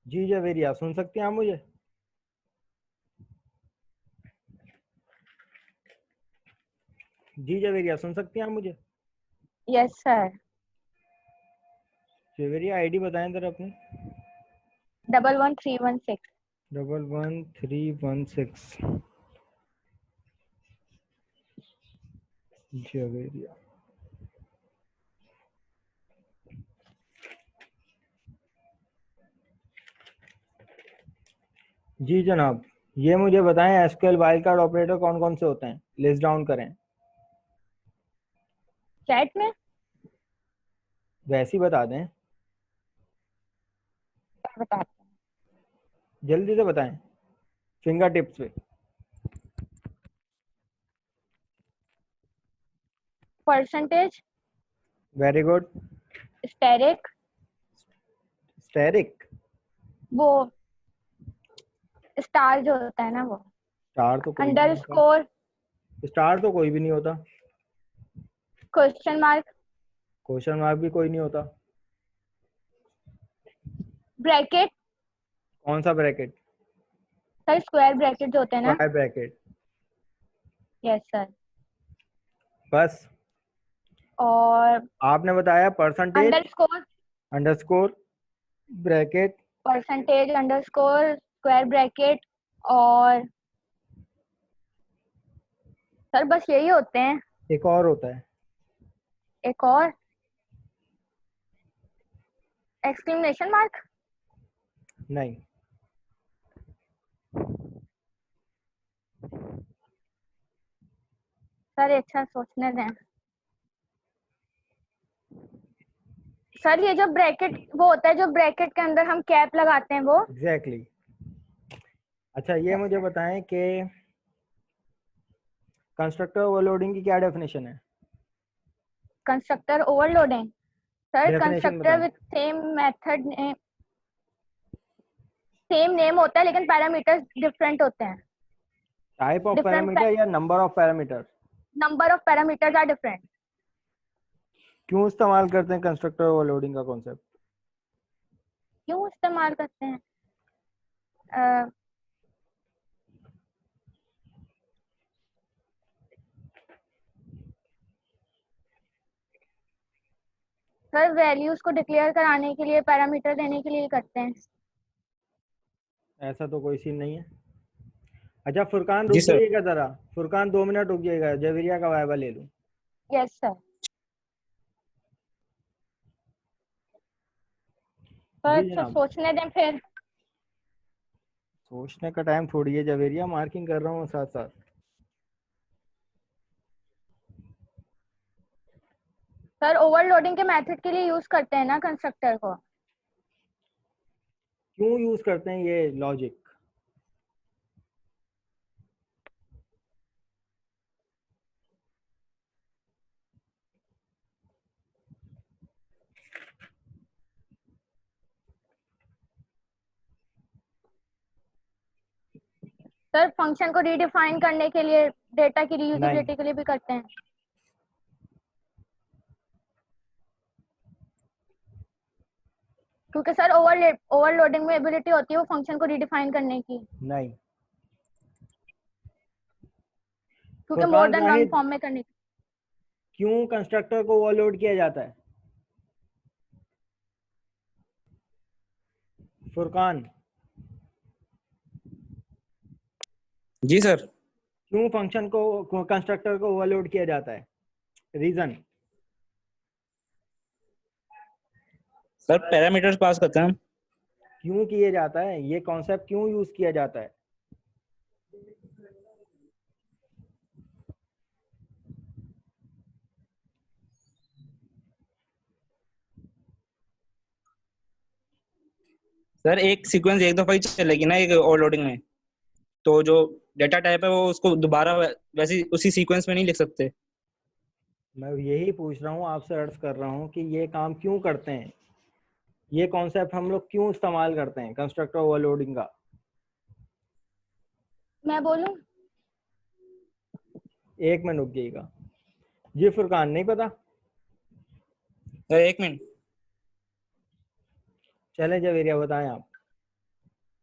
जी जवेरिया, सुन सकते हैं आप मुझे? जी जवेरिया, सुन सकते हैं आप मुझे? Yes sir. जवेरिया आईडी बताएं जरा अपनी। 11316। 11316। जवेरिया। जी जनाब, ये मुझे बताएं एसक्यूएल वाइल्ड कार्ड ऑपरेटर कौन कौन से होते हैं, लिस्ट डाउन करें। चैट में वैसे ही बता दें, बताते हैं। जल्दी से बताएं, फिंगर टिप्स पे। Percentage, very good. Asterisk, asterisk. वो स्टार जो होता है ना वो, स्टार तो कोई भी नहीं होता। अंडरस्कोर, स्टार तो कोई भी नहीं होता। क्वेश्चन मार्क, क्वेश्चन मार्क भी कोई नहीं होता। ब्रैकेट। कौन सा ब्रैकेट? सर स्क्वायर ब्रैकेट जो होते हैं ना। Square bracket. Yes sir. बस। और आपने बताया percentage, underscore, underscore, bracket. Percentage, underscore, square bracket, और सर बस यही होते हैं। एक और होता है। एक और, एक्सक्लेमेशन मार्क। नहीं। सर अच्छा सोचने दें। सर ये जो ब्रैकेट वो होता है, जो ब्रैकेट के अंदर हम कैप लगाते हैं वो। Exactly exactly. अच्छा, ये मुझे बताएं कि कंस्ट्रक्टर ओवरलोडिंग की क्या डेफिनेशन है? Constructor overloading, sir definition constructor बताएं। With same method, same name होता है लेकिन पैरामीटर्स डिफरेंट होते हैं। टाइप ऑफ डिफरेंट, पैरामीटर या number of parameter? Number of parameters are different. क्यों इस्तेमाल करते हैं कंस्ट्रक्टर ओवरलोडिंग का कॉन्सेप्ट? क्यों इस्तेमाल करते हैं? सर वैल्यूज को डिक्लेयर कराने के लिए, पैरामीटर देने के लिए करते हैं। ऐसा तो कोई सीन नहीं है। अच्छा फुरकान रुक जी सर। जाइएगा जरा, फुरकान 2 मिनट रुक जाइएगा, जवेरिया का वाइवा ले लूं। Yes sir. सर जी अच्छा जनाब। सोचने दें फिर। सोचने का टाइम थोड़ी है जवेरिया, मार्किंग कर रहा हूँ साथ साथ। सर ओवरलोडिंग के मेथड के लिए यूज करते हैं ना कंस्ट्रक्टर को। क्यों यूज करते हैं ये लॉजिक? सर फंक्शन को रीडिफाइन करने के लिए, डेटा की नहीं। रीयूजेबिलिटी के लिए भी करते हैं। क्योंकि सर ओवरलोडिंग में एबिलिटी होती है वो फंक्शन को रीडिफाइन करने की, नहीं। क्योंकि more Furqan than one Zahid, form में करने की। क्यों कंस्ट्रक्टर को ओवरलोड किया जाता है? फुरकान, जी सर। क्यों फंक्शन को कंस्ट्रक्टर को ओवरलोड किया जाता है? रीजन। सर पैरामीटर्स पास करते हैं हम। क्यों किया जाता है ये कॉन्सेप्ट, क्यों यूज किया जाता है? सर एक सीक्वेंस एक दफा ही चलेगी ना एक ओवरलोडिंग में, तो जो डेटा टाइप है वो उसको दोबारा वैसे उसी सीक्वेंस में नहीं लिख सकते। मैं यही पूछ रहा हूँ आपसे, अर्ज कर रहा हूँ कि ये काम क्यों करते हैं, ये कॉन्सेप्ट हम लोग क्यों इस्तेमाल करते हैं कंस्ट्रक्टर ओवरलोडिंग का? मैं बोलूं? 1 मिनट रुक जाइएगा। जी फुरकान, नहीं पता? सर एक मिनट। चले जवेरिया बताएं आप।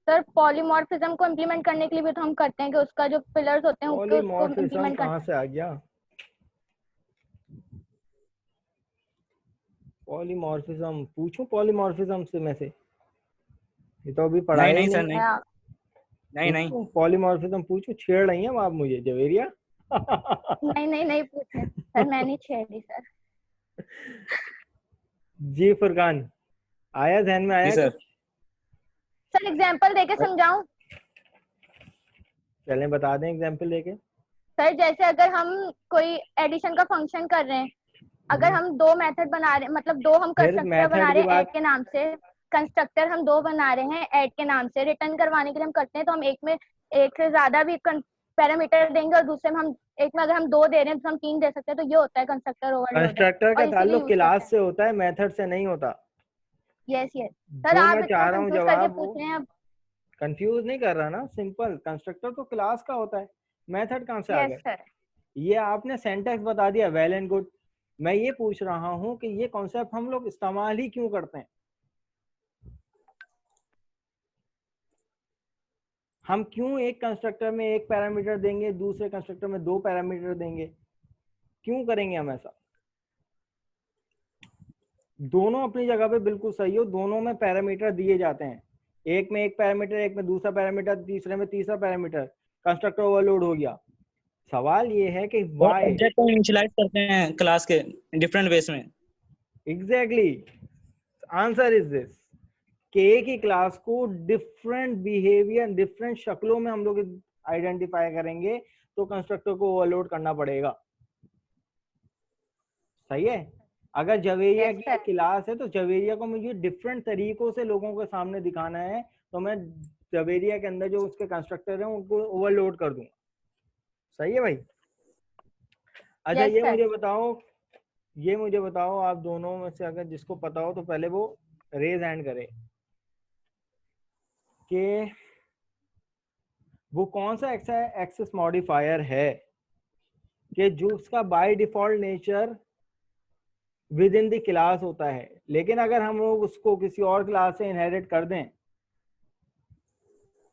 सर पॉलीमॉर्फिज्म को इम्प्लीमेंट करने के लिए भी तो हम करते हैं कि उसका जो पिलर्स होते हैं उसको पॉलीमॉर्फिज्म इम्प्लीमेंट करते कहाँ से आ गया? पॉलीमॉर्फिज्म पूछूं पॉलीमॉर्फिज्म से में से? ये तो अभी नहीं पढ़ाया ही नहीं सर, नहीं। नहीं हैं। नहीं नहीं। पूछूं पॉलीमॉर्फिज्म पूछूं? छेड़ रही हैं आप मुझे जवेरिया। नहीं नहीं नहीं पूछे सर, मैं नहीं छेड़ी सर। जी फुरकान, आया ध्यान में, जी आया सर। कुछ? सर एग्जांपल देके समझाऊं? चलें बता दें एग्जांपल देके। सर जैसे अगर हम कोई एडिशन का फंक्शन कर रहे हैं, अगर हम दो मेथड बना रहे, मतलब दो हम फिर कंस्ट्रक्टर बना मेथड की रहे हैं ऐड बात, के नाम से, कंस्ट्रक्टर हम दो बना रहे हैं ऐड के नाम से, रिटर्न करवाने के लिए हम करते हैं तो हम एक में एक से ज्यादा भी पैरामीटर देंगे और दूसरे में हम एक में अगर हम दो दे रहे हैं तो हम तीन दे सकते हैं, तो ये होता है कंस्ट्रक्टर ओवरलोडिंग कंस्ट्रक्टर का और इसीलिए ताल्लुक यूज करते क्लास हैं। से होता है, मेथड से नहीं होता। यस यस सर, जो आप मैं इतना चाह रहा हूँ कंफ्यूज करके जवाब, वो पूछ रहे हैं अब। कंफ्यूज नहीं कर रहा ना, सिंपल। कंस्ट्रक्टर तो क्लास का होता है, मेथड कहाँ से आ यस गए? सर। ये आपने सेंटेक्स बता दिया, वेल एंड गुड। मैं ये पूछ रहा हूँ कि ये कॉन्सेप्ट हम लोग इस्तेमाल ही क्यों करते हैं? हम क्यों एक कंस्ट्रक्टर में एक पैरामीटर देंगे, दूसरे कंस्ट्रक्टर में दो पैरामीटर देंगे? क्यों करेंगे हम ऐसा? दोनों अपनी जगह पे बिल्कुल सही हो, दोनों में पैरामीटर दिए जाते हैं, एक में एक पैरामीटर, एक में दूसरा पैरामीटर, तीसरे में तीसरा पैरामीटर। कंस्ट्रक्टर ओवरलोड हो गया। सवाल ये है कि और वाई? ऑब्जेक्ट को इनिशियलाइज करते हैं क्लास के डिफरेंट वेज में। एग्जैक्टली, आंसर इज दिस, कि एक ही क्लास को डिफरेंट बिहेवियर, डिफरेंट शक्लों में हम लोग आइडेंटिफाई करेंगे, तो कंस्ट्रक्टर को ओवरलोड करना पड़ेगा। सही है? अगर जवेरिया यस की सर। क्लास है तो जवेरिया को मुझे डिफरेंट तरीकों से लोगों के सामने दिखाना है, तो मैं जवेरिया के अंदर जो उसके कंस्ट्रक्टर हैं उनको ओवरलोड कर दूंगा। सही है भाई? अच्छा यस सर। ये मुझे बताओ आप दोनों में से अगर जिसको पता हो तो पहले वो रेज हैंड करे कि वो कौन सा एक्सेस मॉडिफायर है कि जो उसका by default nature with in the class होता है, लेकिन अगर हम लोग उसको किसी और क्लास से इनहेरिट कर दें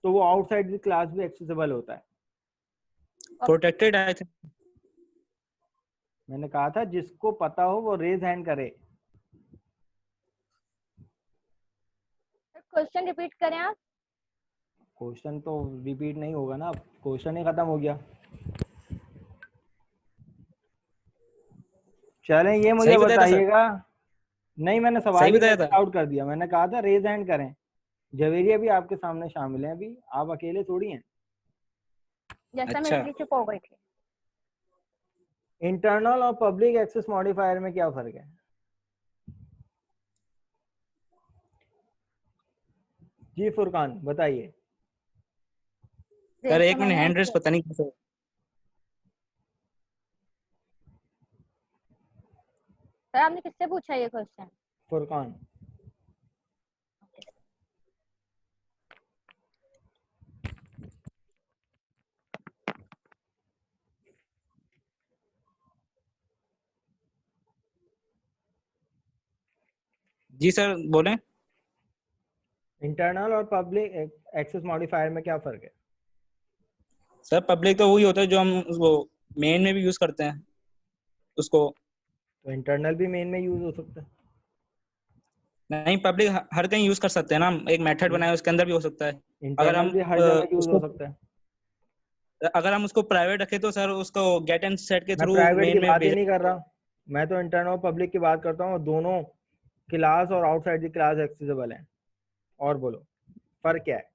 तो वो आउटसाइड द क्लास भी एक्सेसिबल होता है। Protected I think. मैंने कहा था जिसको पता हो वो रेज हैंड करे। क्वेश्चन रिपीट करें आप। क्वेश्चन तो रिपीट नहीं होगा ना, क्वेश्चन ही खत्म हो गया। चलें, ये मुझे सही बताया था सर। बताइएगा। नहीं, मैंने सवाल सही ही बताया गलत था। आउट कर दिया, मैंने कहा था रेज हैंड करें। जवेरिया भी आपके सामने शामिल है, अभी आप अकेले थोड़ी हैं। जैसा मैं अच्छा, इसलिए चुप हो गई थी। इंटरनल और पब्लिक एक्सेस मॉडिफायर में क्या फर्क है? जी फुरकान बताइए। सर रेस तो एक मिनट, मैंने हैंड रेस किया। पता नहीं कैसे। सर आपने किससे पूछा ये क्वेश्चन? फुरकान। जी सर बोले। इंटरनल और पब्लिक एक्सेस मॉडिफायर में क्या फर्क है? सर पब्लिक तो वही होता है जो हम वो मेन में भी यूज करते हैं उसको। तो इंटरनल भी मेन में यूज हो सकता है। नहीं, पब्लिक हर कहीं यूज कर सकते हैं ना, हम एक मेथड बनाए उसके अंदर भी हो सकता है। अगर इंटरनल हम भी हर जगह यूज हो उसको सकता है। प्राइवेट रखें तो सर उसको गेट एंड सेट के मैं थ्रू प्राइवेट की मेन में बात ही भेजा नहीं कर जाता है। रहा, मैं तो इंटरनल और पब्लिक की बात करता हूँ। दोनों क्लास और आउटसाइड द क्लास एक्सेसिबल है। और बोलो फर्क क्या है?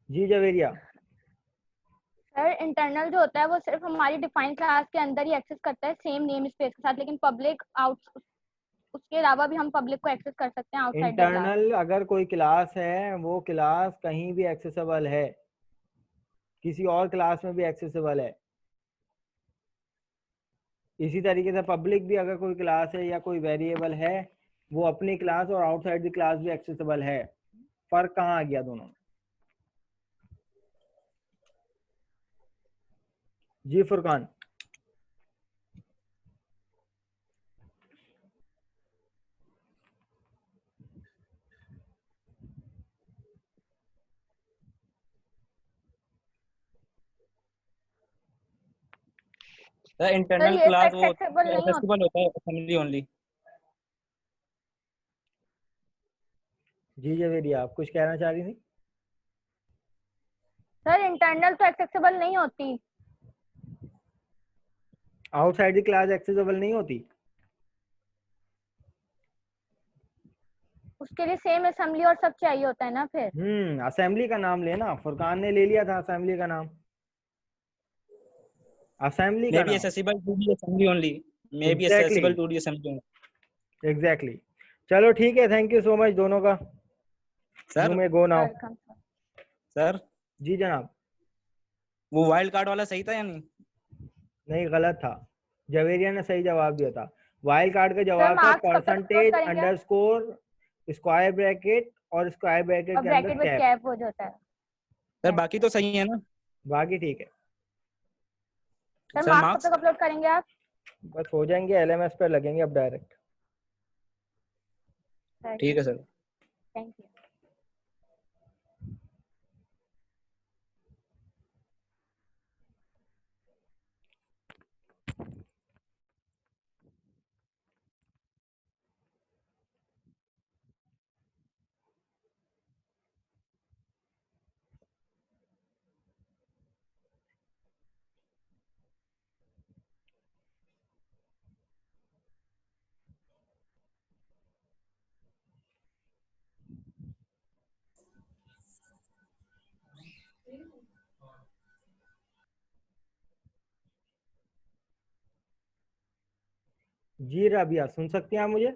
जी जवेरिया। सर इंटरनल जो होता है वो सिर्फ हमारी डिफाइंड क्लास के अंदर ही एक्सेस करता है सेम नेम स्पेस के साथ, लेकिन पब्लिक आउट उसके अलावा भी हम पब्लिक को एक्सेस कर सकते हैं आउटसाइड द क्लास। इंटरनल अगर कोई क्लास है, वो क्लास कहीं भी एक्सेसिबल है, किसी और क्लास में भी एक्सेसिबल है। इसी तरीके से पब्लिक भी अगर कोई क्लास है या कोई वेरिएबल है, वो अपनी क्लास और आउटसाइड द क्लास भी एक्सेसिबल है। फर्क कहाँ आ गया दोनों में? जी फुरकान। सर इंटरनल ये क्लास वो एक्सेसिबल नहीं होता। एक्सेसिबल होता है असेंबली ओनली। जी जवेरी, आप कुछ कहना चाह रही थी? सर इंटरनल तो एक्सेसिबल नहीं होती। आउटसाइड द क्लास एक्सेसिबल नहीं होती? उसके लिए सेम असेंबली और सब चाहिए होता है ना फिर। असेंबली का नाम लेना, फुरकान ने ले लिया था असेंबली का नाम, असेंबली मे का बी नाम। Accessible to the assembly only, may be exactly, accessible to the assembly only. Exactly. चलो ठीक है, थैंक यू सो मच दोनों का। You sir may go now. Welcome sir. Sir जी जनाब। वो वाइल्ड कार्ड वाला सही था या नहीं? नहीं, गलत था। जवेरिया ने सही जवाब दिया था। वाइल्ड कार्ड का सर जवाब था मार्क्स कब तक अपलोड परसेंटेज करेंगे आप? अंडरस्कोर स्क्वायर ब्रैकेट और स्क्वायर ब्रैकेट और के अंदर ब्रैकेट विद कैप। कैप हो जाता है। सर कैप बाकी तो सही है ना? बाकी ठीक है। सर सर मार्क्स कब मार्क्स? तक अपलोड करेंगे आप? बस हो जाएंगे, एलएमएस पर लगेंगे अब डायरेक्ट। ठीक है सर। Thank you. जी राबिया, सुन सकती हैं आप मुझे?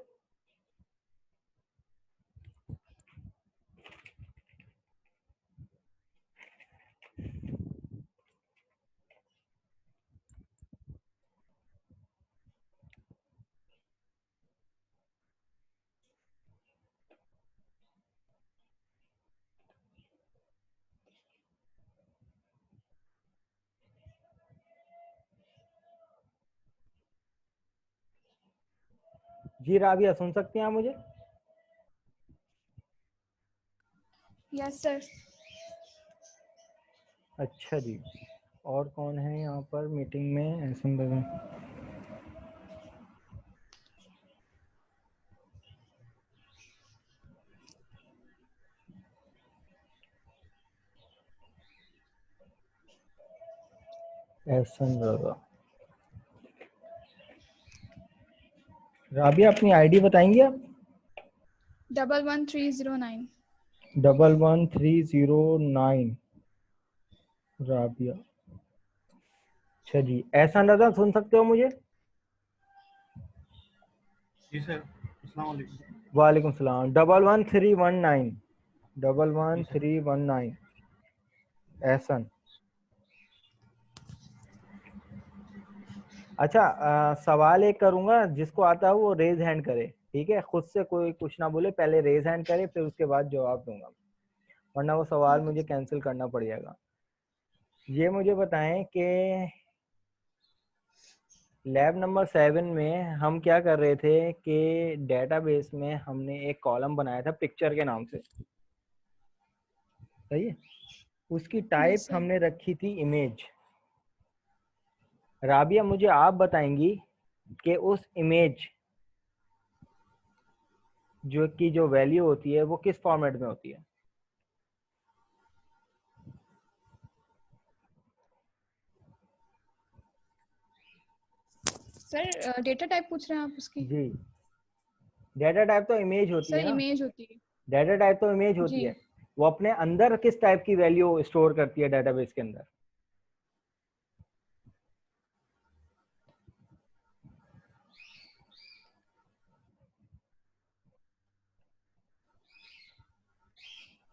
जी राबिया, सुन सकती हैं आप मुझे? Yes sir. अच्छा जी। और कौन है यहाँ पर मीटिंग में? ऐसा लगा। ऐसा लगा। राबिया, अपनी आईडी बताएंगे आप? 11309। 11309। राबिया। अच्छा जी, ऐसा लगा, सुन सकते हो मुझे? जी सर, अस्सलाम वालेकुम। वालेकुम सलाम। 11319। 11319। एहसन। अच्छा, सवाल एक करूंगा, जिसको आता है वो रेज हैंड करे, ठीक है? खुद से कोई कुछ ना बोले, पहले रेज हैंड करे, फिर उसके बाद जवाब दूंगा, वरना वो सवाल मुझे कैंसिल करना पड़ेगा। ये मुझे बताएं कि लैब नंबर 7 में हम क्या कर रहे थे कि डेटाबेस में हमने एक कॉलम बनाया था पिक्चर के नाम से, सही है? उसकी टाइप सर। हमने रखी थी इमेज। राबिया, मुझे आप बताएंगी कि उस इमेज जो वैल्यू होती है वो किस फॉर्मेट में होती है? सर डेटा टाइप पूछ रहे हैं आप उसकी? जी, डेटा टाइप तो इमेज होती सर है ना। इमेज होती है। डेटा टाइप तो इमेज होती जी। है। वो अपने अंदर किस टाइप की वैल्यू स्टोर करती है डेटाबेस के अंदर?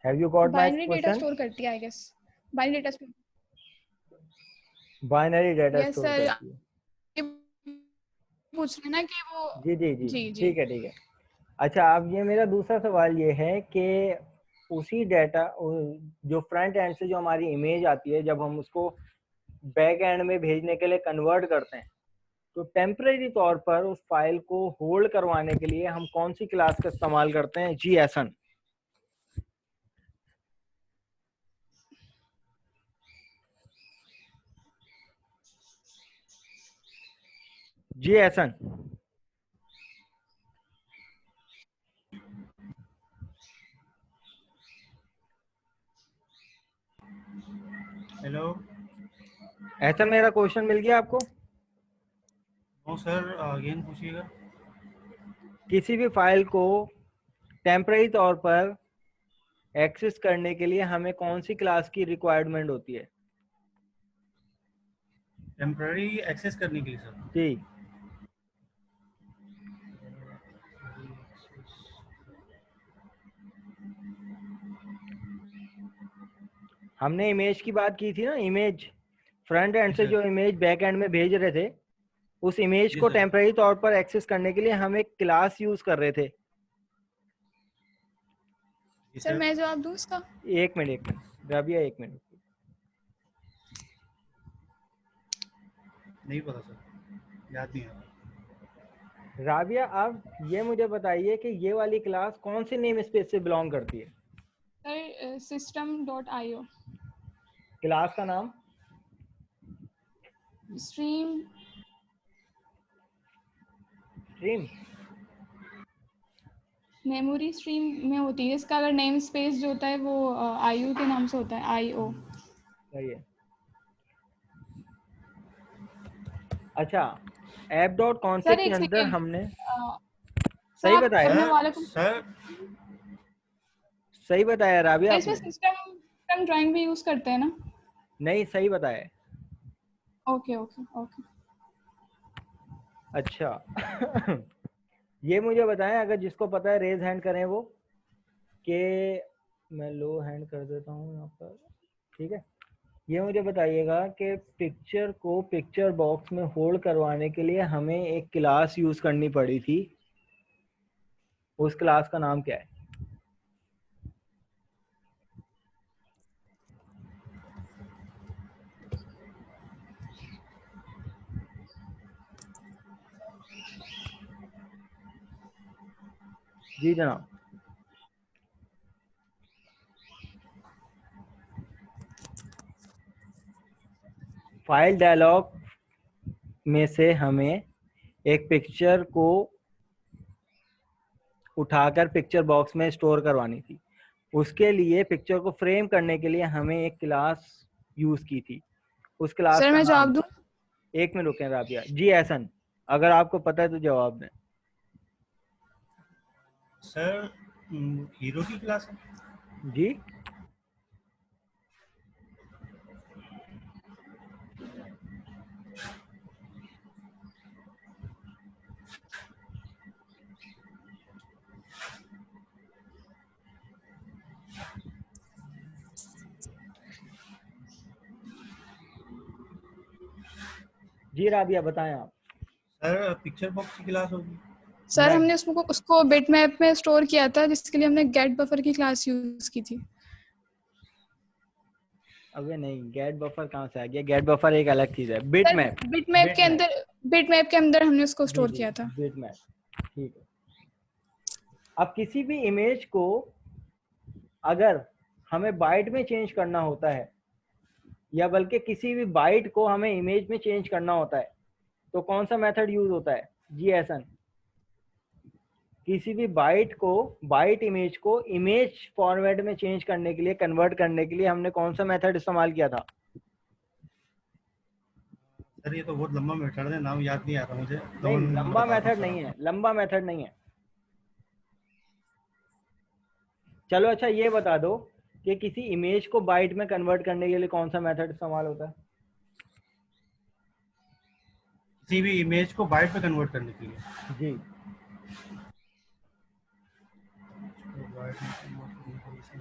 Have you got my binary data question? Store करती है I guess. Binary data store. Binary data yes store sir. करती है। पूछ रहे हैं ना कि वो। जी जी जी, जी जी। ठीक है ठीक है। अच्छा, अब ये मेरा दूसरा सवाल ये है कि उसी डेटा, जो फ्रंट एंड से जो हमारी इमेज आती है, जब हम उसको बैक एंड में भेजने के लिए कन्वर्ट करते हैं, तो टेम्परेरी तौर पर उस फाइल को होल्ड करवाने के लिए हम कौन सी क्लास का इस्तेमाल करते हैं? जी एसन। जी एहसन। हेलो। एहसन मेरा क्वेश्चन मिल गया आपको? नो सर, अगेन पूछिएगा। किसी भी फाइल को टेम्पररी तौर पर एक्सेस करने के लिए हमें कौन सी क्लास की रिक्वायरमेंट होती है? टेम्पररी एक्सेस करने के लिए सर। जी। हमने इमेज की बात की थी ना, इमेज फ्रंट एंड से जी जो सर। इमेज बैक एंड में भेज रहे थे, उस इमेज जी को सर। टेम्पररी तौर पर एक्सेस करने के लिए हम एक क्लास यूज कर रहे थे। जी सर सर। मैं जवाब दूं इसका? एक मिनट राबिया, एक मिनट। नहीं पता सर, याद नहीं आ रहा। राबिया, आप ये मुझे बताइए कि ये वाली क्लास कौन से नेम स्पेस से बिलोंग करती है? सर system.io क्लास का नाम? Stream stream. मेमोरी स्ट्रीम में होती है। इसका अगर नेम स्पेस जो होता है वो IO के नाम से होता है, IO। सही है। अच्छा, ऐप डॉट सर कॉन्फिग के एक अंदर सेकेंड, हमने सर सही आप बताया, मैं सर वालेकुम। सर सही बताया राबिया सर इसमें आपने। सिस्टम ड्राइंग भी यूज करते हैं ना? नहीं, सही बताया। Okay okay okay. अच्छा ये मुझे बताएं, अगर जिसको पता है रेज हैंड करें वो, कि मैं लो हैंड कर देता हूँ यहाँ पर, ठीक है। ये मुझे बताइएगा कि पिक्चर को पिक्चर बॉक्स में होल्ड करवाने के लिए हमें एक क्लास यूज करनी पड़ी थी, उस क्लास का नाम क्या है? जी जनाब। फाइल डायलॉग में से हमें एक पिक्चर को उठाकर पिक्चर बॉक्स में स्टोर करवानी थी। उसके लिए पिक्चर को फ्रेम करने के लिए हमें एक क्लास यूज की थी, उस क्लास सर का मैं नाम? जवाब दूं? एक मिनट रुकें राबिया जी। एहसन, अगर आपको पता है तो जवाब दें। सर हीरो की क्लास है। जी। जी राबिया बताएं आप। सर पिक्चर बॉक्स की क्लास होगी। सर नहीं, हमने उसको बिटमैप में स्टोर किया था, जिसके लिए हमने गेट बफर की क्लास यूज की थी। अबे नहीं, गेट बफर कहाँ से आ गया? गेट बफर एक अलग चीज है। Bit sir map. बिटमैप के अंदर हमने उसको जी स्टोर जी, किया था। बिट मैप, ठीक है। अब किसी भी इमेज को अगर हमें बाइट में चेंज करना होता है, या बल्कि किसी भी बाइट को हमें इमेज में चेंज करना होता है, तो कौन सा मेथड यूज होता है? जी एहसन। किसी भी बाइट इमेज को इमेज फॉर्मेट में चेंज करने के लिए, कन्वर्ट करने के लिए हमने कौन सा मेथड इस्तेमाल किया था? सर ये तो बहुत लंबा मेथड है, नाम याद नहीं आ रहा मुझे। नहीं, मैं लंबा बताता हूँ मेथड सर नहीं है, आपको। लंबा मेथड नहीं है। चलो अच्छा, ये बता दो कि किसी इमेज को बाइट में कन्वर्ट करने के लिए कौन सा मेथड इस्तेमाल होता है? किसी भी इमेज को बाइट में कन्वर्ट करने के लिए। जी। बाइट में convert करने के लिए सर,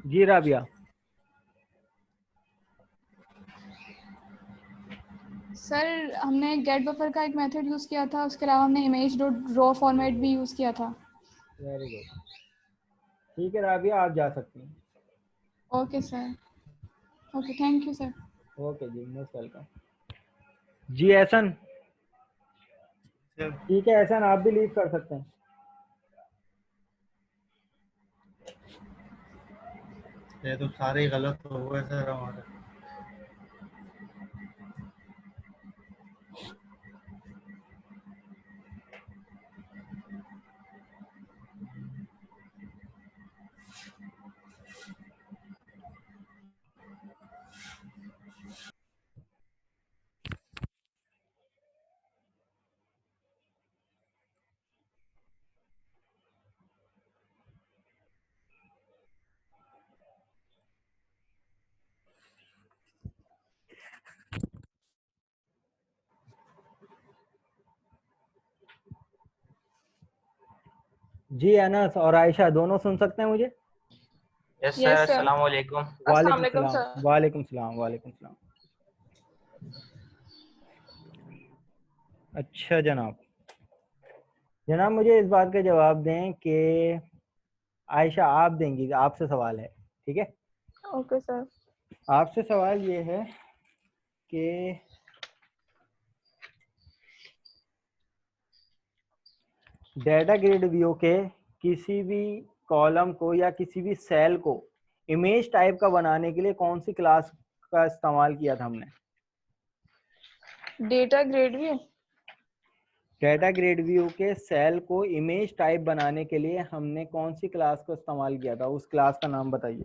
जी राबिया। सर हमने गेट बफर का एक मेथड यूज किया था, उसके अलावा हमने इमेज डॉट रॉ फॉर्मेट भी यूज किया था। वेरी गुड, ठीक है राबिया, आप जा सकती हैं। Okay sir, okay thank you sir. Okay जी, मोस्ट वेलकम। जी एहसन, सर ठीक है एहसन, आप भी लीव कर सकते हैं। ये तो सारे ही गलत हो गए सर हमारे। जी अनस और आयशा दोनों सुन सकते हैं मुझे? Yes Yes, sir, sir. अस्सलाम वालेकुम। अस्सलाम वालेकुम वालेकुम सलाम, सर। वालेकुम सलाम, वालेकुम सलाम। अच्छा जनाब, जनाब मुझे इस बात का जवाब दें कि आयशा आप देंगी, आपसे सवाल है, ठीक है? Okay sir. आपसे सवाल ये है कि डेटा ग्रिड व्यू के किसी भी कॉलम को या किसी भी सेल को इमेज टाइप का बनाने के लिए कौन सी क्लास का इस्तेमाल किया था हमने? डेटा ग्रेड भी। डेटा ग्रिड व्यू के सेल को इमेज टाइप बनाने के लिए हमने कौन सी क्लास को इस्तेमाल किया था? उस क्लास का नाम बताइए।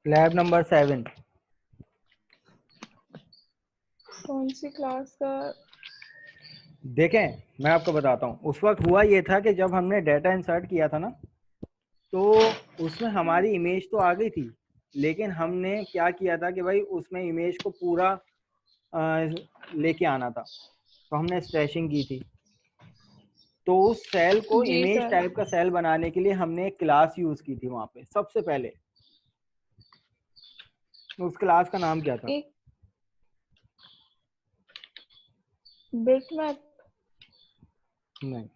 Lab number 7। कौन सी क्लास का? देखें मैं आपको बताता हूँ, उस वक्त हुआ ये था कि जब हमने डेटा इंसर्ट किया था ना, तो उसमें हमारी इमेज तो आ गई थी, लेकिन हमने क्या किया था कि भाई उसमें इमेज को पूरा लेके आना था, तो हमने स्ट्रेचिंग की थी। तो उस सेल को जी इमेज सर। टाइप का सेल बनाने के लिए हमने एक क्लास यूज की थी वहां पे सबसे पहले। उस क्लास का नाम क्या था? एक बिटमैप। नहीं।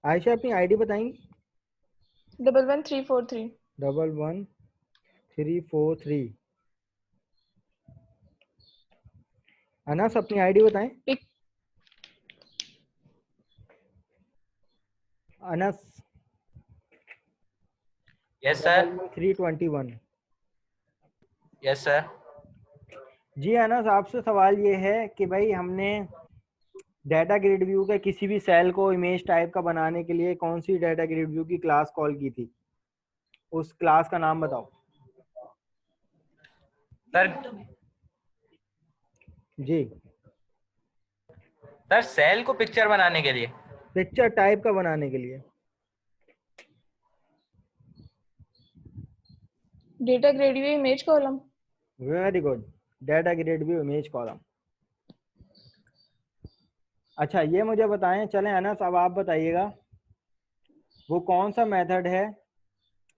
आयशा अपनी आईडी बताएंगी? 11343। 11343। अनस अपनी आईडी बताएं। Pick. Anas yes sir. 321। Yes sir. जी अनस, आपसे सवाल ये है कि भाई हमने डेटा ग्रिड व्यू के किसी भी सेल को इमेज टाइप का बनाने के लिए कौन सी डेटा ग्रिड व्यू की क्लास कॉल की थी? उस क्लास का नाम बताओ। सर जी, सर सेल को पिक्चर बनाने के लिए। पिक्चर टाइप का बनाने के लिए। डेटा ग्रेड भी image column. Very good, data grid view image column. अच्छा ये मुझे बताएं, चलें अनस अब आप बताइएगा, वो कौन सा मेथड है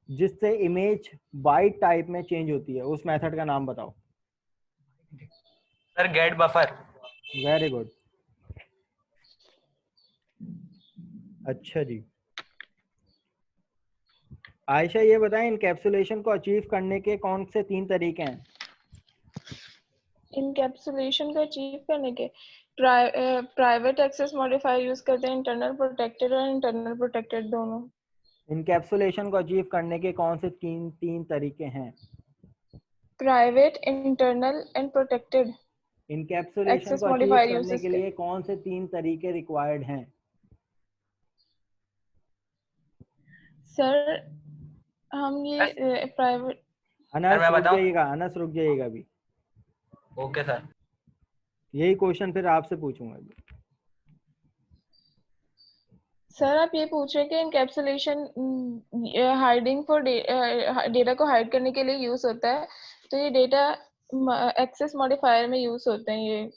जिससे इमेज बाइट टाइप में चेंज होती है? उस मेथड का नाम बताओ। Sir get buffer. Very good. अच्छा जी, आयशा ये बताएं, इनकैप्सुलेशन को अचीव करने के कौन से 3 तरीके हैं? इनकैप्सुलेशन को अचीव करने के प्राइवेट एक्सेस मॉडिफायर यूज करते हैं, इंटरनल प्रोटेक्टेड और इंटरनल प्रोटेक्टेड दोनों। इनकैप्सुलेशन को अचीव करने के कौन से तीन तरीके हैं? Private, internal and protected encapsulation access को अचीव मॉडिफायर करने यूज के लिए कौन से 3 तरीके रिक्वायर्ड हैं? सर हम ये प्राइवेट। अनस मैं रुक बताऊं? जाइएगा, अनस रुक जाइएगा अभी, ओके सर। यही क्वेश्चन फिर आपसे पूछूंगा अभी। सर आप ये पूछ रहे हैं कि इनकैप्सुलेशन हाइडिंग फॉर डेटा को हाइड करने के लिए यूज होता है, तो ये डेटा एक्सेस मॉडिफायर में यूज होते हैं, ये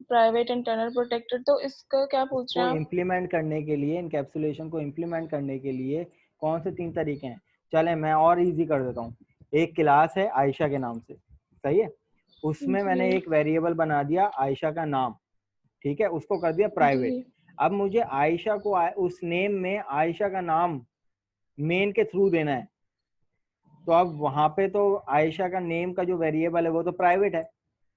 प्राइवेट, इंटरनल, प्रोटेक्टेड। तो इसका क्या पूछ को रहे हैं आप? इम्प्लीमेंट करने के लिए, इनकैप्सुलेशन को इम्प्लीमेंट करने के लिए कौन से 3 तरीके हैं? चलें मैं और इजी कर देता हूँ। एक क्लास है आयशा के नाम से, सही है, उसमें मैंने जी एक वेरिएबल बना दिया आयशा का नाम, ठीक है, उसको कर दिया प्राइवेट। जी अब मुझे आयशा को उस नेम में आयशा का नाम मेन के थ्रू देना है, तो अब वहां पे तो आयशा का नेम का जो वेरिएबल है वो तो प्राइवेट है,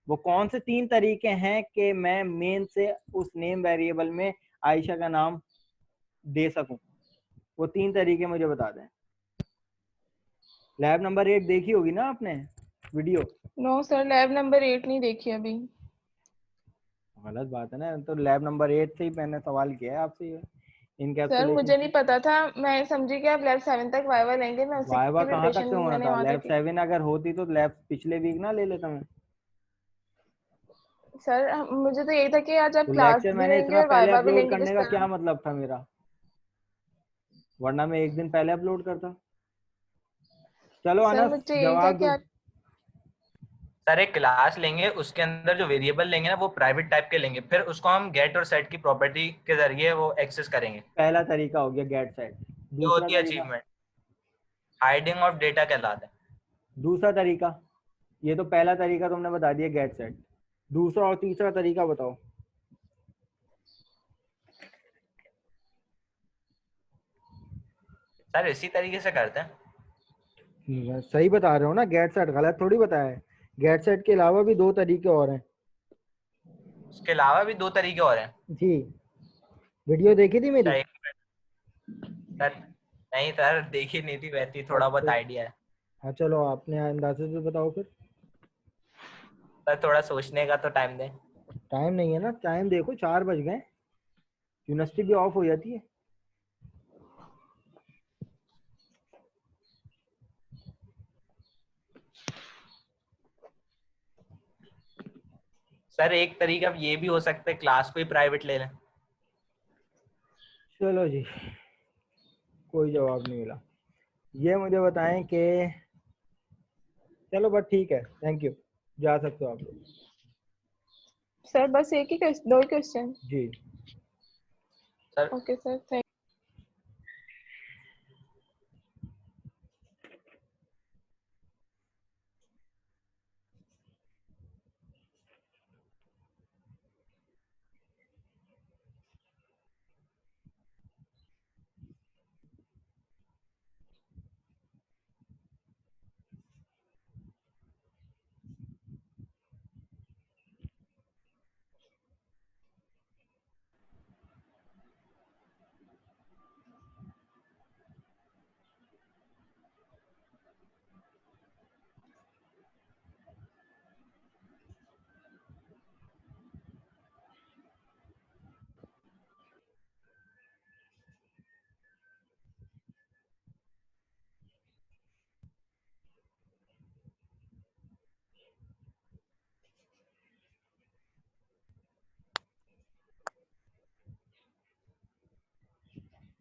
वो कौन से 3 तरीके हैं कि मैं मेन से उस नेम वेरिएबल में आयशा का नाम दे सकूं? वो 3 तरीके मुझे बता दें। लैब नंबर 8 देखी होगी ना आपने video? No sir, lab number 8 नहीं देखी अभी। गलत बात है ना, तो लैब नंबर 8 से ही मैंने सवाल किया है आपसे ये सर इनकैप्सुलेशन। मुझे नहीं पता था, मैं समझी कि आप लैब 7 तक वाइवा लेंगे, मैं उसी वाइवा की कहाँ तक प्रिपरेशन से होना मैंने था? वहां लैब तक। 7 अगर होती तो लैब पिछले वीक ना ले लेता मैं। सर मुझे तो यही था कि आज आप तो क्लास लेक्चर भी मैंने लेंगे इतना और पहले वाइवा भी अपलोड लेंगे जिस करने का तरह। क्या मतलब था मेरा? वरना मैं एक दिन पहले अपलोड करता। चलो सर अनस मुझे यही था जवाब कि दो। आप सर एक क्लास लेंगे, उसके अंदर जो वेरिएबल लेंगे ना वो प्राइवेट टाइप के लेंगे, फिर उसको हम गेट और सेट की प्रॉपर्टी के जरिए वो एक्सेस करेंगे। पहला तरीका हो गया गेट सेट। ये दूसरा होती है तरीका, अचीवमेंट, हाइडिंग ऑफ डेटा कहलाता है। दूसरा तरीका, ये तो पहला तरीका तुमने बता दिया गेट सेट। दूसरा और तीसरा तरीका बताओ। सर इसी तरीके से करते हैं। सही बता रहे हो ना, गेट सेट गलत थोड़ी बताया है। गेट सेट के अलावा भी 2 तरीके और हैं। उसके अलावा भी 2 तरीके और हैं। जी, वीडियो देखी थी मेरी? अच्छा, एक मिनट सर। नहीं सर, देखी नहीं थी, वैसे ही थोड़ा बहुत फिर आइडिया है। हाँ चलो आपने अंदाजे से बताओ फिर। सर थोड़ा सोचने का तो टाइम दें। टाइम नहीं है ना, टाइम देखो 4 बज गए, यूनिवर्सिटी भी ऑफ हो जाती है। सर एक तरीका ये भी हो सकता है, क्लास को ही प्राइवेट ले लें। चलो जी, कोई जवाब नहीं मिला। ये मुझे बताएं कि चलो बस ठीक है, थैंक यू, जा सकते हो आप लोग। सर बस एक ही दो क्वेश्चन। जी सर ओके सर, थैंक।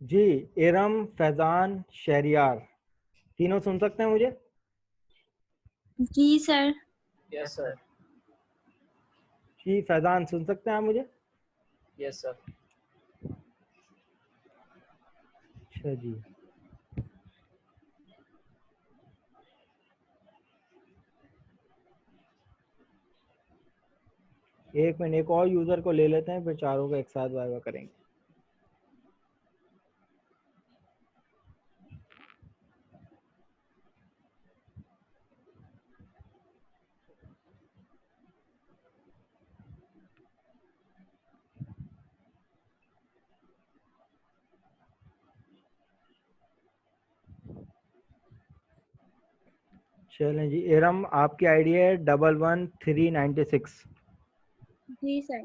जी, इरम, फैजान, शहरियार, तीनों सुन सकते हैं मुझे? जी सर। Yes sir. जी फैजान सुन सकते हैं आप मुझे? Yes sir. अच्छा जी, एक मिनट, एक और यूजर को ले लेते हैं, फिर चारों को एक साथ वाइवा करेंगे। चलें जी, इरम आपकी आईडी है 11396 जी सर।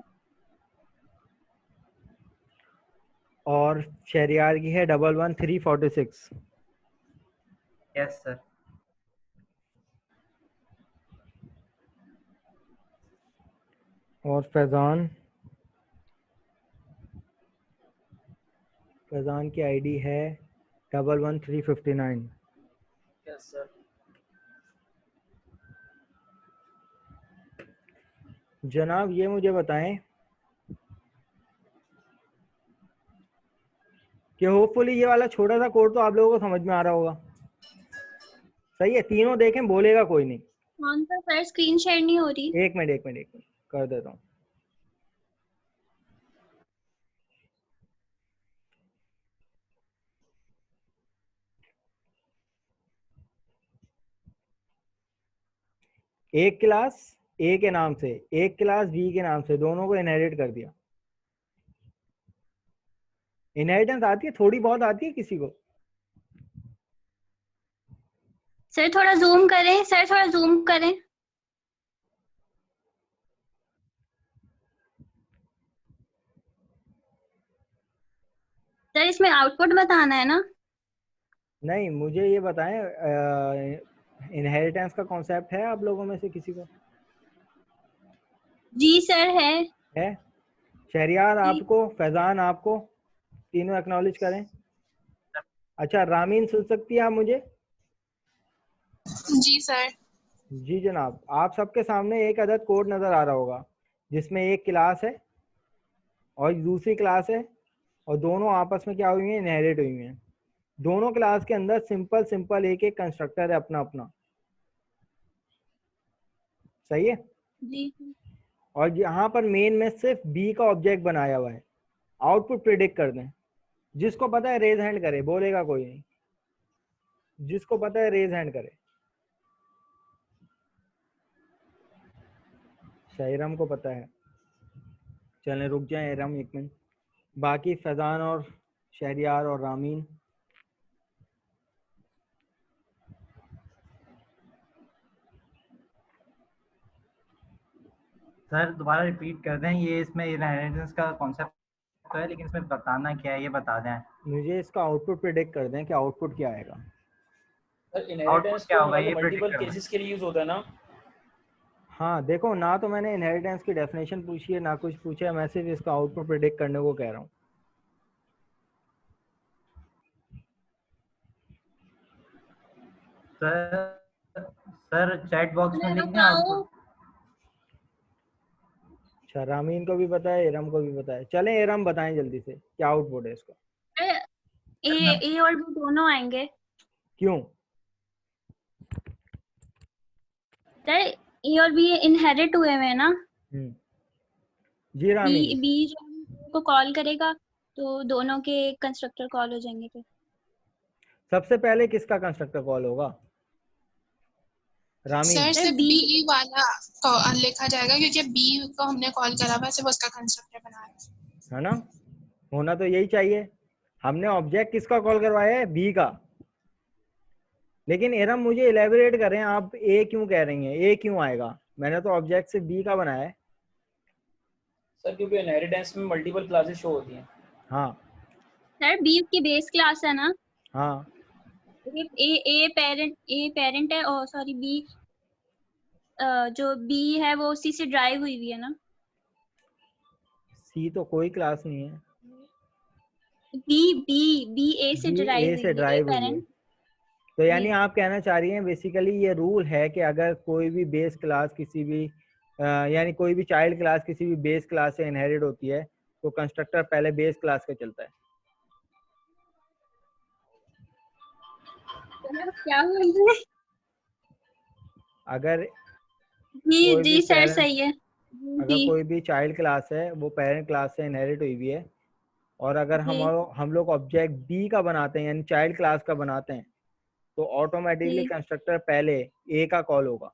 और शहरियार की है 11346। Yes sir. और फैजान, फैजान की आईडी है 11359। Yes sir. जनाब ये मुझे बताएं कि होपफुली ये वाला छोटा सा कोड तो आप लोगों को समझ में आ रहा होगा। सही है, तीनों देखें, बोलेगा कोई नहीं। कौन सा सर? स्क्रीन शेयर नहीं हो रही। एक मिनट एक मिनट एक मिनट, कर देता हूँ। एक क्लास, ए के नाम से, एक क्लास बी के नाम से, दोनों को इनहेरिट कर दिया। इनहेरिटेंस आती है, थोड़ी बहुत आती है किसी को? सर थोड़ा जूम करें, सर थोड़ा जूम करें। सर इसमें आउटपुट बताना है ना? नहीं, मुझे ये बताएं, इनहेरिटेंस का कॉन्सेप्ट है आप लोगों में से किसी को? जी सर है। है? शहरियार जी। आपको, फैजान आपको, तीनों एक्नॉलेज करें। अच्छा, रामीन सुन सकती है आप मुझे? जी सर। जी जनाब, आप सबके सामने एक अदद कोड नजर आ रहा होगा जिसमें एक क्लास है और दूसरी क्लास है, और दोनों आपस में क्या हुई हैं, इनहेरिट हुई हैं। दोनों क्लास के अंदर सिंपल सिंपल एक एक कंस्ट्रक्टर है अपना अपना, सही है? जी और यहाँ पर मेन में सिर्फ बी का ऑब्जेक्ट बनाया हुआ है। आउटपुट प्रिडिक्ट कर दें। जिसको पता है रेज हैंड करे, बोलेगा कोई नहीं। जिसको पता है रेज हैंड करे। शायरम को पता है। चलें रुक जाए इरम एक मिनट। बाकी फैजान और शहरियार और रामीन। सर दोबारा रिपीट कर दें, ये इसमें इनहेरिटेंस का कॉन्सेप्ट तो है, लेकिन इसमें बताना क्या है ये बता दें। मुझे इसका आउटपुट प्रिडिक्ट कर दें कि आउटपुट क्या आएगा। सर इनहेरिटेंस क्या तो होगा ये मल्टीपल predict करना। केसेस के लिए यूज होता है ना? हाँ देखो, ना तो मैंने इनहेरिटेंस की डेफिनेशन पूछी है ना कुछ पूछा है, मैं सिर्फ इसका आउटपुट प्रिडिक्ट करने को कह रहा हूँ। सर चैट बॉक्स में लिख दें आउटपुट। अच्छा, रामीन को भी पता है, इरम को भी पता है। चलें इरम बताएं जल्दी से क्या आउटपुट है इसका। ए और बी दोनों आएंगे। क्यों? सर ए और बी इनहेरिट हुए हुए हैं ना? जी रामीन। बी जो को कॉल करेगा तो दोनों के कंस्ट्रक्टर कॉल हो जाएंगे फिर। सबसे पहले किसका कंस्ट्रक्टर कॉल होगा? रामीन। सर सिर्फ बी वाला लिखा जाएगा क्योंकि बी को हमने कॉल करा हुआ है, सिर्फ उसका कंस्ट्रक्टर बनाया है ना? होना तो यही चाहिए। हमने ऑब्जेक्ट किसका कॉल करवाया है? बी का। लेकिन इरम मुझे इलेबोरेट करें, आप ए क्यों कह रही हैं? ए क्यों आएगा? मैंने तो ऑब्जेक्ट से बी का बनाया है। सर क्योंकि इनहेरिटेंस में मल्टीपल क्लासेस शो होती हैं। हाँ सर बी की बेस क्लास है ना? हाँ। ए पेरेंट है, और सॉरी बी जो बी है वो उसी से ड्राइव हुई हुई है ना? सी तो कोई क्लास नहीं है। बी ए से ड्राइव हुई है। तो यानी आप कहना चाह रही हैं बेसिकली ये रूल है कि अगर कोई भी बेस क्लास किसी भी यानी कोई भी चाइल्ड क्लास किसी भी बेस क्लास से इनहेरिट होती है तो कंस्ट्रक्टर पहले बेस क्लास का चलता है। क्या बोल रहे हैं? अगर जी सर सही है। अगर कोई भी चाइल्ड क्लास है वो पेरेंट क्लास से इनहेरिट हुई हुई है, और अगर हम लोग ऑब्जेक्ट बी का बनाते हैं यानी चाइल्ड क्लास का बनाते हैं तो ऑटोमेटिकली कंस्ट्रक्टर पहले ए का कॉल होगा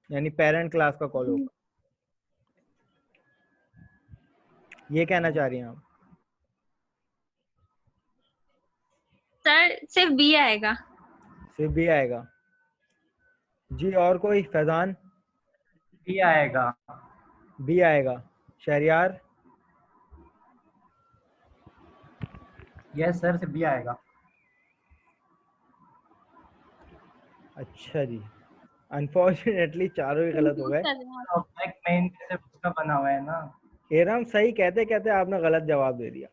यानी पेरेंट क्लास का कॉल होगा। ये कहना चाह रही हैं आप? सर सिर्फ बी आएगा। सिर्फ बी आएगा। जी और कोई? फैजान? बी आएगा। बी आएगा। शहरियार? यस सर, सिर्फ बी आएगा। अच्छा जी, अनफॉर्चुनेटली चारों ही गलत हो गए। ऑब्जेक्ट मेन सिर्फ उसका बना हुआ है ना। एरम सही कहते कहते आपने गलत जवाब दे दिया।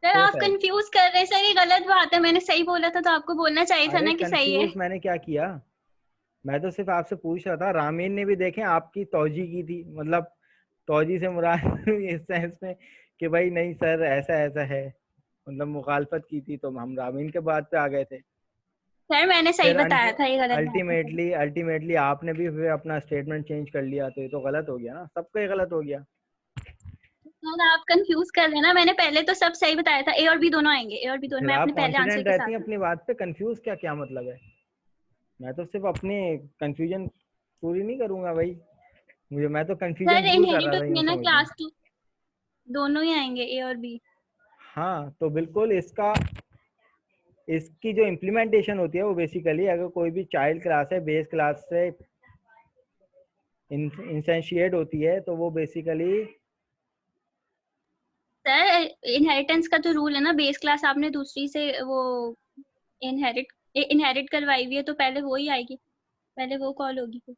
सर आप कंफ्यूज कर रहे हैं। सर ये गलत बात है, मैंने सही बोला था तो आपको बोलना चाहिए था ना कि सही है। मैंने क्या किया? मैं तो सिर्फ आपसे पूछ रहा था। रामीन ने भी देखें आपकी तौजी की थी, मतलब तौजी से मुराद इस सेंस में कि भाई नहीं सर ऐसा ऐसा है, मतलब मुखालफत की थी, तो हम रामीन के बात पे आ गए थे। सर मैंने सही बताया था, ये गलत अल्टीमेटली आपने भी फिर अपना स्टेटमेंट चेंज कर लिया, तो ये तो गलत हो गया ना, सबका गलत हो गया। सर आप कंफ्यूज कर रहे हैं ना, मैंने पहले तो सब सही बताया था। ए और बी दोनों आएंगे, ए और बी दोनों। मैं अपने पहले आंसर के साथ अपनी बात पे कंफ्यूज क्या मतलब है? मैं तो सिर्फ अपने कंफ्यूजन पूरी नहीं करूंगा भाई, मैं तो सर कंफ्यूजन दूर कर इनहेरिट रहा था होती है यूं ना समझ लो। क्लास टू, दोनों ही आएंगे ए और बी। हाँ तो बिल्कुल इसकी जो इम्प्लीमेंटेशन होती है वो बेसिकली अगर कोई भी चाइल्ड क्लास है बेस क्लास से इंस्टेंशिएट होती है तो वो बेसिकली सर इनहेरिटेंस का तो रूल है ना, बेस क्लास आपने दूसरी से वो इनहेरिट करवाई हुई है तो पहले वो ही आएगी, पहले वो कॉल होगी फिर।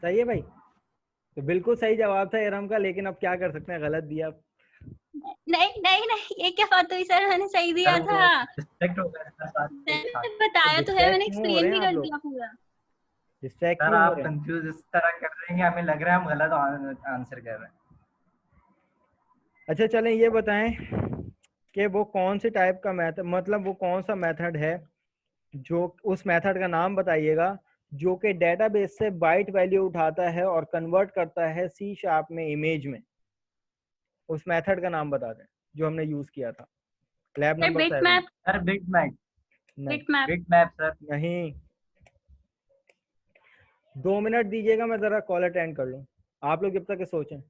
सही है भाई, तो बिल्कुल सही जवाब था इरम का, लेकिन अब क्या कर सकते हैं, गलत दिया। नहीं नहीं नहीं, ये क्या बात हुई सर, मैंने सही दिया सर वो था। डिस्ट्रैक्ट हो गया सर साथ में एक साथ। मैंने बताया तो है, मैंने डिस्ट्रैक्ट क्यों हो रहे एक्सप्लेन हैं भी आप कर लोग, दिया पूरा। डिस्ट्रैक्ट सर क्यों हो आप रहे हैं? कंफ्यूज इस तरह कर रहे हैं कि हमें लग रहा है हम गलत आंसर कर रहे हैं। अच्छा चलें ये बताएं कि वो कौन से टाइप का मेथड, मतलब वो कौन सा मेथड है, जो उस मेथड का नाम बताइएगा जो कि डेटाबेस से बाइट वैल्यू उठाता है और कन्वर्ट करता है C# में इमेज में। उस मेथड का नाम बता दें जो हमने यूज किया था lab sir number bit 7। Map, sir bit map, नहीं बिट मैप सर। नहीं, 2 मिनट दीजिएगा, मैं जरा कॉल अटेंड कर लूं, आप लोग जब तक के सोचें।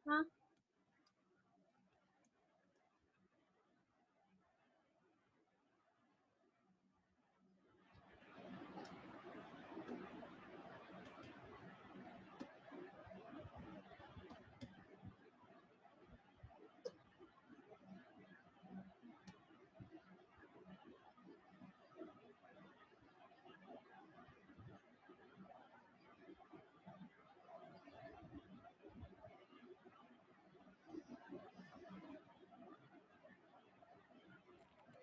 हाँ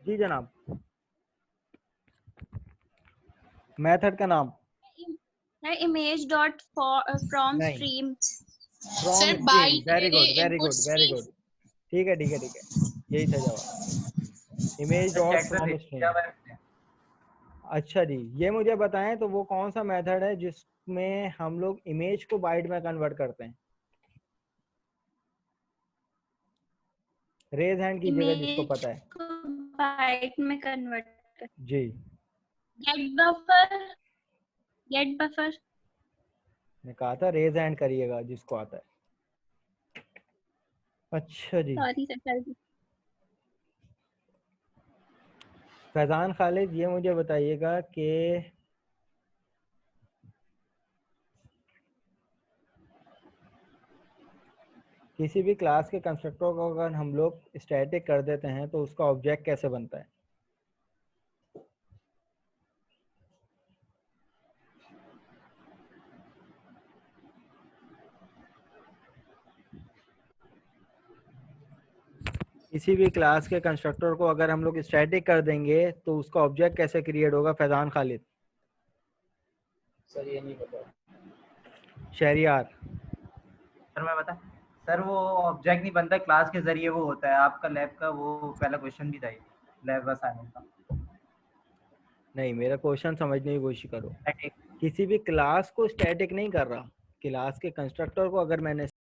जी जनाब, मेथड का नाम इमेज डॉट फ्रॉम नहीं, stream. From sir stream, byte very good very input good very stream. Good, ठीक है ठीक है ठीक है, यही था जवाब, इमेज सर डॉट चैट में फ्रॉम भेज स्ट्रीम। दिया मैंने। अच्छा जी, ये मुझे बताएं तो वो कौन सा मेथड है जिसमें हम लोग इमेज को बाइट में कन्वर्ट करते हैं? रेज हैंड कीजिएगा जिसको इमेज पता है। को बाइट में कन्वर्ट कर, जी, गेट बफर, गेट बफर। मैं कहा था रेज हैंड करिएगा जिसको आता है। अच्छा जी, सॉरी सर, जल्दी। फैजान खालिद ये मुझे बताइएगा कि किसी भी क्लास के कंस्ट्रक्टर को अगर हम लोग स्टैटिक कर देते हैं तो उसका ऑब्जेक्ट कैसे बनता है? किसी भी क्लास के कंस्ट्रक्टर को अगर हम लोग स्टैटिक कर देंगे तो उसका ऑब्जेक्ट कैसे क्रिएट होगा? फैजान खालिद। सर ये नहीं पता। शहरियार। सर मैं बता, सर वो ऑब्जेक्ट नहीं बनता, क्लास के जरिए वो होता है। आपका लैब का वो पहला क्वेश्चन भी था लैब असाइनमेंट का। नहीं, मेरा क्वेश्चन समझने की कोशिश करो। Static। किसी भी क्लास को स्टैटिक नहीं कर रहा, क्लास के कंस्ट्रक्टर को अगर मैंने